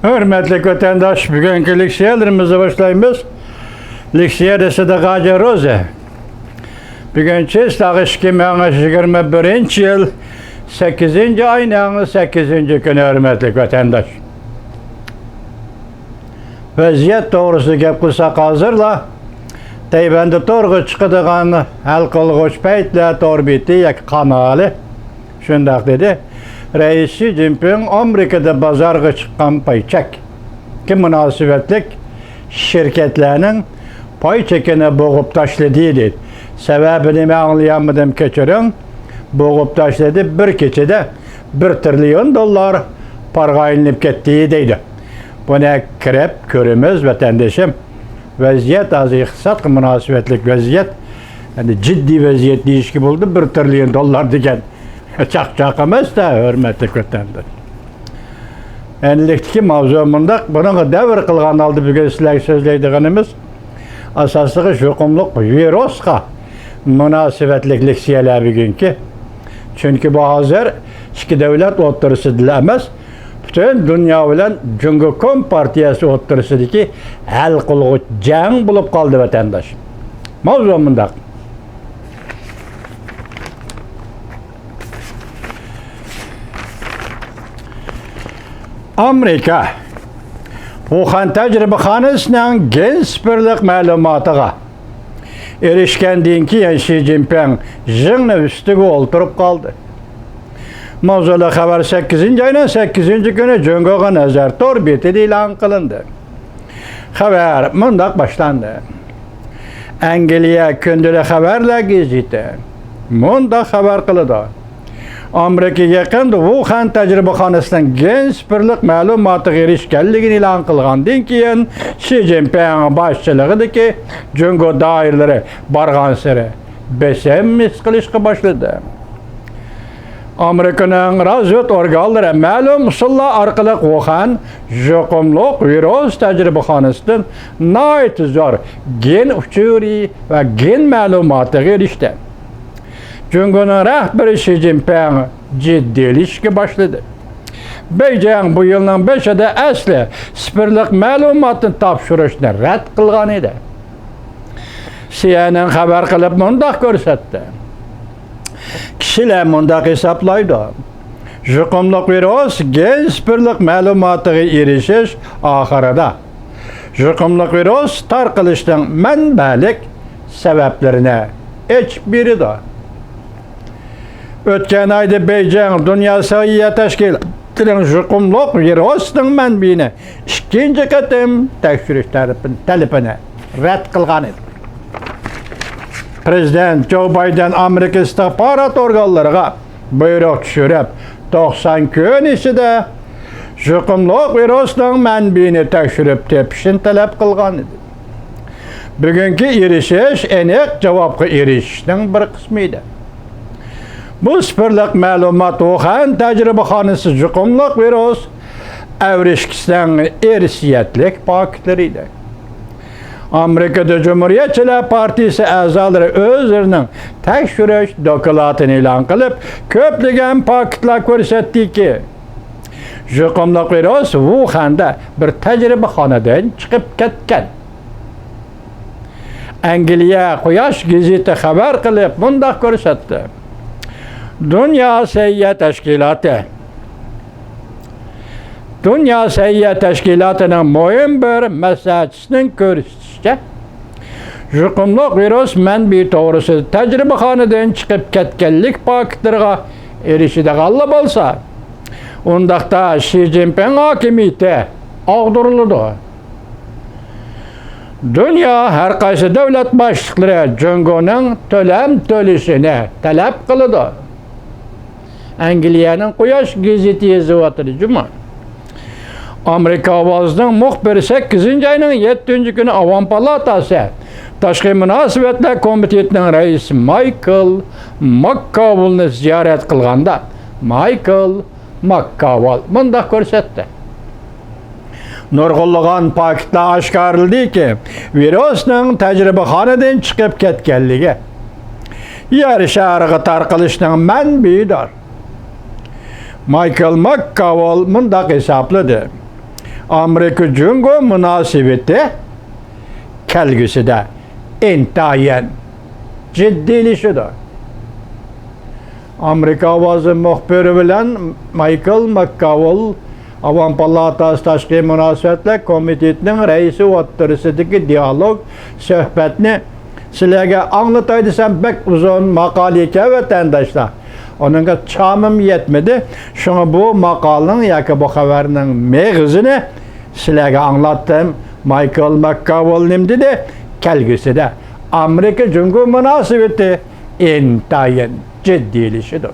Hürmetli vatandaş, bugünkü liksiyelerimizi başlayımız. Liksiye de Sadakaca Roze. Bugünkü istağı 2021 yıl 8. ayının 8. günü hürmetli vatandaş. Vaziyet doğrusu gep kılsak hazırla. Teybendi torgu çıkıdığan halkılgıç peytle torbiti kanalı. Şundak dedi. Reisi Jinping Amerika'da pazarga çıkan payçek. Ki münasebetlik şirketlerinin pay çekine boğup taşladı dedi. Sebebini mi anlayamadım keçirin. Boğup taşladı bir keçede $1 trilyon parga ilinip kettiği deydi. Buna kirep körümüz vatandaşım. Vaziyet az iktisat münasebetlik vaziyet. Yani ciddi vaziyet değişki buldu $1 trilyon diken. Çak-çakımız da hürmetli vatandaş. Enliktiki mavzumunda bunu devir kılgan aldı bugün sizler sözleydiğimiz asaslığı şukumluk viruska münasebetlik liksiyeler bugünkü. Çünkü bu hazır iki devlet oturusu dilemez. Bütün dünya bilen Cumhuriyet Partiyası oturusudaki el kılgıç can bulup kaldı vatandaş. Mavzumunda. Amerika Wuhan tecrübehanesinden genç birlik malumatıga erişkendiğin ki Xi Jinping jığını üstüge oturup kaldı. Mavzulu haber 8. ayının 8. günü Cumhuriyet'e nazar torbeti ilan kılındı. Haber mundak başlandı. Angliya kündülü haberle gizledi. Mundak haber kılıdı. Amerika yakında Wuhan tecrübehanesinden genç birlik malumatı erişkenliğini ilan kılgandan keyin Xi Jinping başçılığındaki Cumhuriyet dairleri bargan seri besem kılışka başladı. Amerika'nın razvet organları malum usulla arkalık Wuhan jukumluk virüs tecrübehanesinden nait zor gen uçuri ve gen malumatı erişti. Cumhuriyet'in rehberi Xi Jinping ciddi ilişki başladı. Beijing bu yılın 5'inde asli spirlik malumatın tapşırışını red kılgan idi. CNN haber kılıp mundak görsetti. Kişiler mundak hesaplaydı. Jukumluk virüs genç birlik malumatı erişiş ahırada. Jukumluk virüs tarqılışın menbelik sebeplerine hiçbiri de. Ötken ayda Beijing Dünya Sağlığı Teşkilatı'nın jukumluk virüsünün menbiini ikinci kıtım tekşürüş talebine red kılgan idi. Prezident Joe Biden Amerika istihbarat organlarına buyruk düşürüp 90 gün içinde jukumluk virüsünün menbiini tekşürüp tepişin talep kılgan idi. Bugünkü erişiş enek cevaplı erişişinin bir kısmıydı. Bu spirlik malumat Wuhan tecrübehanesi jukumluk virüs evrişkisinden ersiyetlik paketleriydi. Amerika'da Cumhuriyetçiler Partisi azaları özlerinin tekşürüş dokulatını ilan kılıp köplügen paketler görsetti ki jukumluk virüs Wuhan'da bir tecrübehanadan çıkıp ketken. Angliya Quyosh gazeti haber kılıp mundak görsetti. Dünya Seyyiye Teşkilatı'nın mühim bir mesajının görüşüce jukumluk virüs menbi doğrusu tecrübehaneden çıkıp ketkenlik paketlerine erişide kallı olsa ondakta Xi Jinping hakimiyeti ağdırılıdı. Dünya her kaysı devlet başlıkları Cumhuriyet'in tölem tölüşüne talep kılıdı. Angliya'nın Quyosh gazeti yazıvatıdır Cuma. Amerika Avazı'nın muhbiri 8. ayının 7. günü Avam Palatası Taşkı Münasebetler Komitetinin reisi Michael McConnell'ı ziyaret kılganda Michael McConnell mundak görsetti. Nurgulluğun paketla aşkarıldı ki virüsünün tecrübehaneden çıkıp ketkenliği yarışa arığı tarqılışının menbiidir. Michael McConnell mundak hesapladı. Amerika Cungo münasebeti kelgüsüde intayen ciddilişidir. Amerika Avazı muhbiri bilen Michael McCowell Avam Palatası Taşqi Münasebetler Komitetinin reisi o'ttirsidagi diyalog söhbetini sizlerge anlataydı sen bek uzun makalike vatandaşlar. Onunla çamım yetmedi. Şunu bu makalının yaki bu haberinin mevzunu sizlerge anlattım. Michael McCowell nimdi de kelgüsü de Amerika Cumhuriyeti münasebeti intayin ciddilişidir.